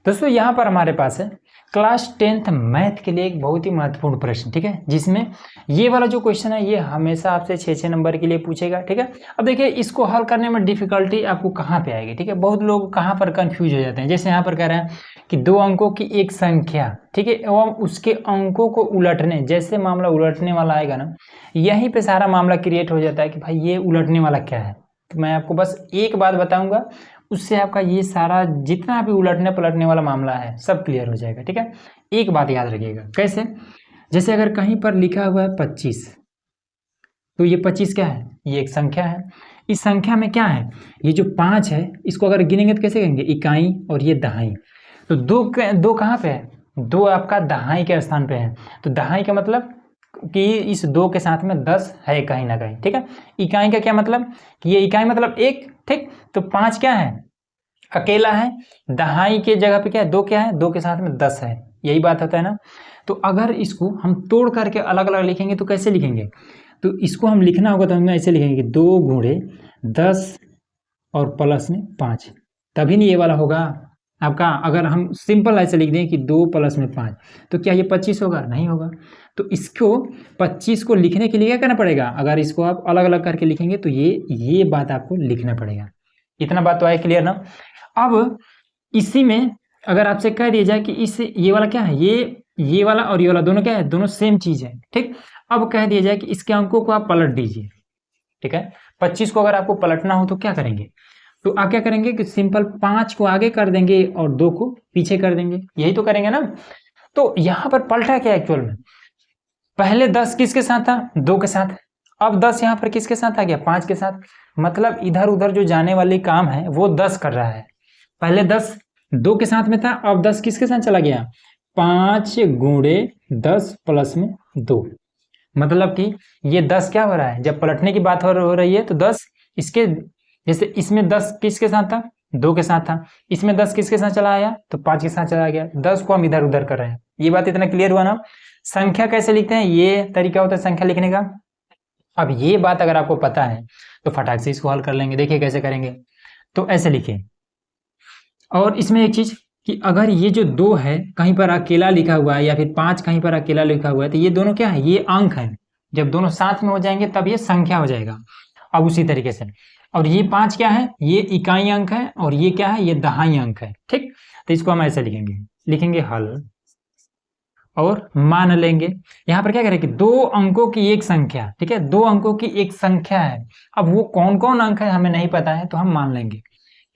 दोस्तों यहाँ पर हमारे पास है क्लास 10th मैथ के लिए एक बहुत ही महत्वपूर्ण प्रश्न, ठीक है, जिसमें ये वाला जो क्वेश्चन है ये हमेशा आपसे 6 नंबर के लिए पूछेगा, ठीक है। अब देखिए इसको हल करने में डिफिकल्टी आपको कहाँ पे आएगी, ठीक है। बहुत लोग कहाँ पर कंफ्यूज हो जाते हैं, जैसे यहाँ पर कह रहे हैं कि 2 अंकों की एक संख्या, ठीक है, एवं उसके अंकों को उलटने, जैसे मामला उलटने वाला आएगा ना, यहीं पे सारा मामला क्रिएट हो जाता है कि भाई ये उलटने वाला क्या है। तो मैं आपको बस एक बात बताऊंगा, उससे आपका ये सारा जितना भी उलटने पलटने वाला मामला है सब क्लियर हो जाएगा, ठीक है। एक बात याद रखिएगा, कैसे, जैसे अगर कहीं पर लिखा हुआ है 25, तो ये 25 क्या है, ये एक संख्या है। इस संख्या में क्या है, ये जो 5 है इसको अगर गिनेंगे तो कैसे कहेंगे, इकाई और ये दहाई। तो दो कहाँ पे है, 2 आपका दहाई के स्थान पे है। तो दहाई का मतलब कि इस 2 के साथ में 10 है कहीं ना कहीं, ठीक है। इकाई का क्या मतलब कि ये इकाई मतलब 1, ठीक। तो 5 क्या है, अकेला है। दहाई के जगह पे क्या है, 2 क्या है, 2 के साथ में 10 है, यही बात होता है ना। तो अगर इसको हम तोड़ करके अलग अलग लिखेंगे तो कैसे लिखेंगे, तो इसको हम लिखना होगा तो हम ऐसे लिखेंगे 2 गुणे 10 और प्लस में 5, तभी नहीं ये वाला होगा आपका। अगर हम सिंपल ऐसे लिख दें कि 2 प्लस में 5, तो क्या ये 25 होगा, नहीं होगा। तो इसको 25 को लिखने के लिए क्या करना पड़ेगा, अगर इसको आप अलग अलग करके लिखेंगे तो ये बात आपको लिखना पड़ेगा। इतना बात तो आया क्लियर ना। अब इसी में अगर आपसे कह दिया जाए कि इस ये वाला क्या है, ये वाला और ये वाला दोनों क्या है, दोनों सेम चीज है, ठीक। अब कह दिया जाए कि इसके अंकों को आप पलट दीजिए, ठीक है। 25 को अगर आपको पलटना हो तो क्या करेंगे, तो आप क्या करेंगे कि सिंपल 5 को आगे कर देंगे और 2 को पीछे कर देंगे, यही तो करेंगे ना। तो यहां पर पलटा क्या एक्चुअल में, पहले 10 किसके साथ था, 2 के साथ। अब 10 यहां पर किसके साथ आ गया, 5 के साथ। मतलब इधर उधर जो जाने वाली काम है वो 10 कर रहा है। पहले 10 2 के साथ में था, अब 10 किसके साथ चला गया, 5 गुणे 10 प्लस में 2। मतलब कि ये 10 क्या हो रहा है, जब पलटने की बात हो रही है तो 10 इसके, जैसे इसमें 10 किसके साथ था, 2 के साथ था। इसमें 10 किसके साथ चला आया, तो 5 के साथ चला गया। 10 को हम इधर उधर कर रहे हैं, ये बात इतना क्लियर हुआ ना। संख्या कैसे लिखते हैं, ये तरीका होता है संख्या लिखने का। अब ये बात अगर आपको पता है तो फटाक से इसको हल कर लेंगे। देखिए कैसे करेंगे, तो ऐसे लिखें। और इसमें एक चीज कि अगर ये जो 2 है कहीं पर अकेला लिखा हुआ है या फिर 5 कहीं पर अकेला लिखा हुआ है, तो ये दोनों क्या है, ये अंक है। जब दोनों साथ में हो जाएंगे तब ये संख्या हो जाएगा। अब उसी तरीके से, और ये 5 क्या है, ये इकाई अंक है, और ये क्या है, ये दहाई अंक है, ठीक। तो इसको हम ऐसे लिखेंगे हल, और मान लेंगे। यहां पर क्या करें कि 2 अंकों की एक संख्या, ठीक है, 2 अंकों की एक संख्या है। अब वो कौन कौन अंक है हमें नहीं पता है, तो हम मान लेंगे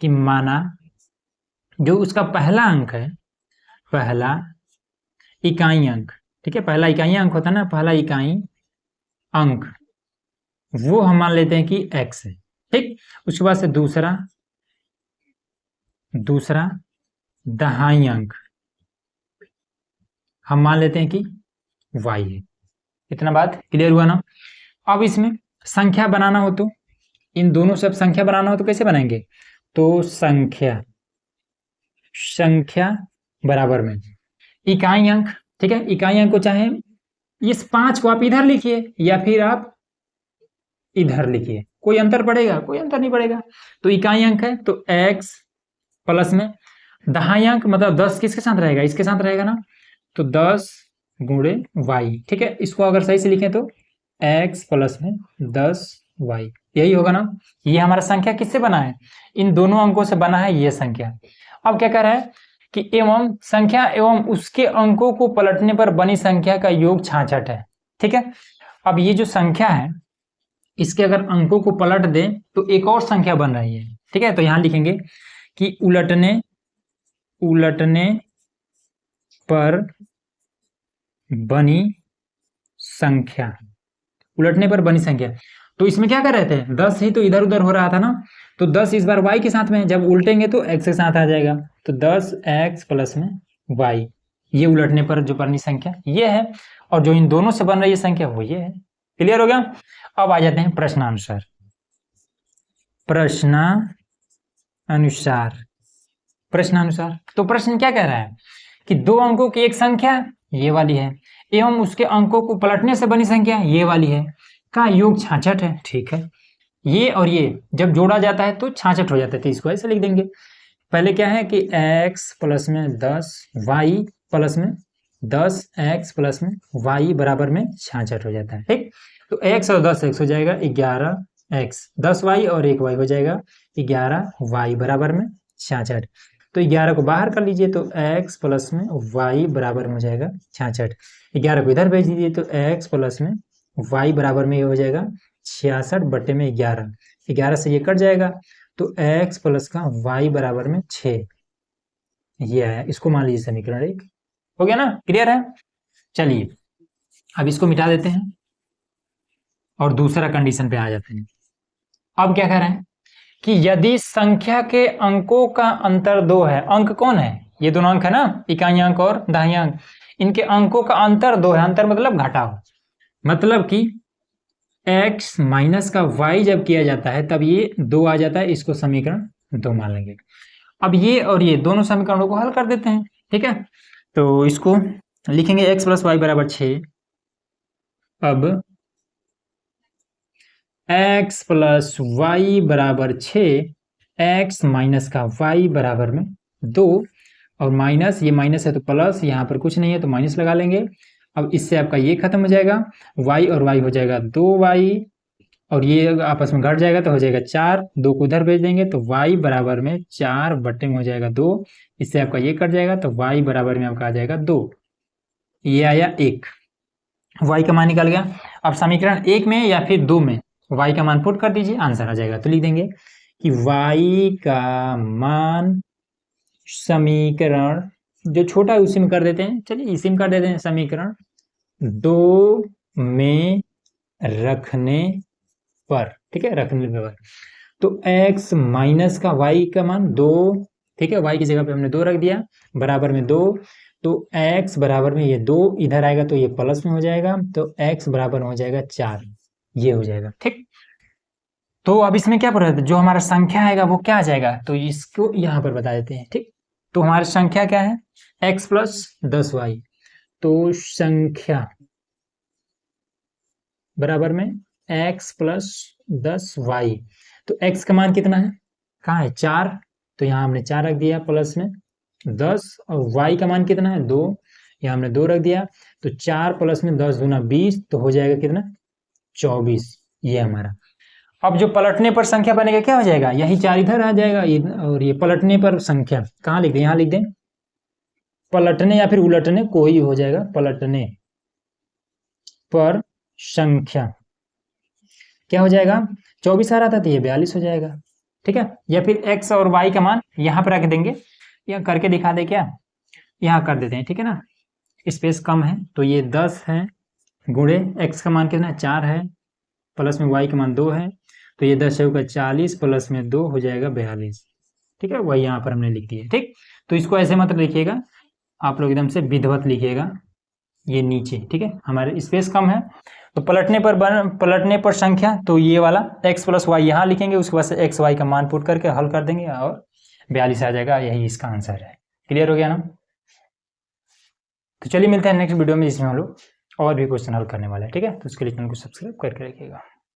कि माना जो उसका पहला अंक है, पहला इकाई अंक, ठीक है, पहला इकाई अंक होता है ना, पहला इकाई अंक, वो हम मान लेते हैं कि x है, ठीक। उसके बाद से दूसरा दहाई अंक हम मान लेते हैं कि y है। इतना बात क्लियर हुआ ना। अब इसमें संख्या बनाना हो तो, इन दोनों से अब संख्या बनाना हो तो कैसे बनाएंगे, तो संख्या बराबर में इकाई अंक, ठीक है। इकाई अंक को चाहे इस 5 को आप इधर लिखिए या फिर आप इधर लिखिए, कोई अंतर पड़ेगा, कोई अंतर नहीं पड़ेगा। तो इकाई अंक है तो x प्लस में दहाई अंक मतलब 10 किसके साथ रहेगा, इसके साथ रहेगा ना, तो 10 गुणे y, ठीक है। इसको अगर सही से लिखें तो x प्लस में 10y, यही होगा ना। ये हमारा संख्या किससे बना है, इन दोनों अंकों से बना है ये संख्या। अब क्या कह रहा है कि एवं संख्या एवं उसके अंकों को पलटने पर बनी संख्या का योग 66 है, ठीक है। अब ये जो संख्या है इसके अगर अंकों को पलट दें तो एक और संख्या बन रही है, ठीक है। तो यहां लिखेंगे कि उलटने पर बनी संख्या, उलटने पर बनी संख्या। तो इसमें क्या कर रहे थे, 10 ही तो इधर उधर हो रहा था ना, तो 10 इस बार y के साथ में है, जब उल्टेंगे तो x के साथ आ जाएगा, तो 10x प्लस में y, ये उलटने पर जो बनी संख्या ये है, और जो इन दोनों से बन रही है संख्या वो ये है। क्लियर हो गया। अब आ जाते हैं प्रश्नानुसार। तो प्रश्न क्या कह रहा है कि 2 अंकों की एक संख्या ये वाली है एवं उसके अंकों को पलटने से बनी संख्या ये वाली है का योग 66 है, ठीक है। ये और ये जब जोड़ा जाता है तो 66 हो जाता है, तो इसको ऐसे लिख देंगे। पहले क्या है कि x प्लस में 10 y प्लस में 10 x प्लस में y बराबर में 66 हो जाता है। ठीक, तो x और 10 x हो जाएगा 11x, 10y और 1y हो जाएगा 11y बराबर में 66। तो 11 को बाहर कर लीजिए तो x प्लस में y बराबर में हो जाएगा 66। 11 को इधर भेज दीजिए तो x प्लस में y बराबर में ये हो जाएगा 66 बटे में 11, 11 से ये कट जाएगा तो x प्लस का y बराबर में 6, ये है। इसको मान लीजिए समीकरण 1 हो गया ना, क्लियर है। चलिए अब इसको मिटा देते हैं और दूसरा कंडीशन पे आ जाते हैं। अब क्या कह रहे हैं कि यदि संख्या के अंकों का अंतर 2 है, अंक कौन है, ये दोनों अंक है ना, इकाई अंक और दहाई अंक, इनके अंकों का अंतर 2 है, अंतर मतलब घटाव, मतलब कि x माइनस का y जब किया जाता है तब ये 2 आ जाता है, इसको समीकरण 2 मान लेंगे। अब ये और ये दोनों समीकरणों को हल कर देते हैं, ठीक है। तो इसको लिखेंगे x प्लस वाई बराबर 6। अब x प्लस वाई बराबर 6, x माइनस का y बराबर में 2, और माइनस, ये माइनस है तो प्लस, यहाँ पर कुछ नहीं है तो माइनस लगा लेंगे। अब इससे आपका ये खत्म हो जाएगा, y और y हो जाएगा 2y, और ये आपस में घट जाएगा तो हो जाएगा 4, 2 को उधर भेज देंगे तो y बराबर में 4 बटे में हो जाएगा 2, इससे आपका ये कट जाएगा तो y बराबर में आपका आ जाएगा 2, ये आया 1, y का मान निकल गया। अब समीकरण 1 में या फिर 2 में y का मान पुट कर दीजिए, आंसर आ जाएगा। तो लिख देंगे कि y का मान समीकरण जो छोटा है उसी में कर देते हैं, चलिए इसी में कर देते हैं, समीकरण 2 में रखने पर, ठीक है, रखने पर, तो x माइनस का y का मान 2, ठीक है, y की जगह पे हमने 2 रख दिया, बराबर में 2, तो x बराबर में ये 2 इधर आएगा तो ये प्लस में हो जाएगा, तो x बराबर हो जाएगा 4, ये हो जाएगा, ठीक। तो अब इसमें क्या पढ़ा, जो हमारा संख्या आएगा वो क्या आ जाएगा, तो इसको यहाँ पर बता देते हैं, ठीक। तो हमारी संख्या क्या है, x प्लस 10y, तो संख्या बराबर में x प्लस 10y, तो x का मान कितना है, कहाँ है, 4, तो यहाँ हमने 4 रख दिया, प्लस में 10, और y का मान कितना है 2, यहाँ हमने 2 रख दिया, तो 4 प्लस में 10 दूना 20, तो हो जाएगा कितना 24, ये हमारा। अब जो पलटने पर संख्या बनेगा क्या हो जाएगा, यही 4 इधर आ जाएगा, और ये पलटने पर संख्या कहाँ लिख दें, यहाँ लिख दें, पलटने या फिर उलटने कोई हो जाएगा, पलटने पर संख्या क्या हो जाएगा, 24 आ रहा था तो ये 42 हो जाएगा, ठीक है। या फिर x और y का मान यहाँ पर रख देंगे, यहाँ करके दिखा दे क्या, यहाँ कर देते हैं, ठीक है ना, स्पेस कम है, तो ये 10 है गुणे x का मान कितना 4 है, प्लस में y का मान 2 है, तो ये 10 का 40 प्लस में 2 हो जाएगा 42, ठीक है, वही यहाँ पर हमने लिख दिया, ठीक। तो इसको ऐसे मत लिखिएगा, आप लोग एकदम से विधिवत लिखिएगा, ये नीचे, ठीक है, हमारे स्पेस कम है, तो पलटने पर संख्या, तो ये वाला x प्लस वाई यहाँ लिखेंगे, उसके बाद से x y का मान पुट करके हल कर देंगे और 42 आ जाएगा, यही इसका आंसर है। क्लियर हो गया ना। तो चलिए मिलते हैं नेक्स्ट वीडियो में, जिसमें हम लोग और भी क्वेश्चन हल करने वाले हैं, ठीक है। तो उसके लिए चैनल को सब्सक्राइब करके रखिएगा।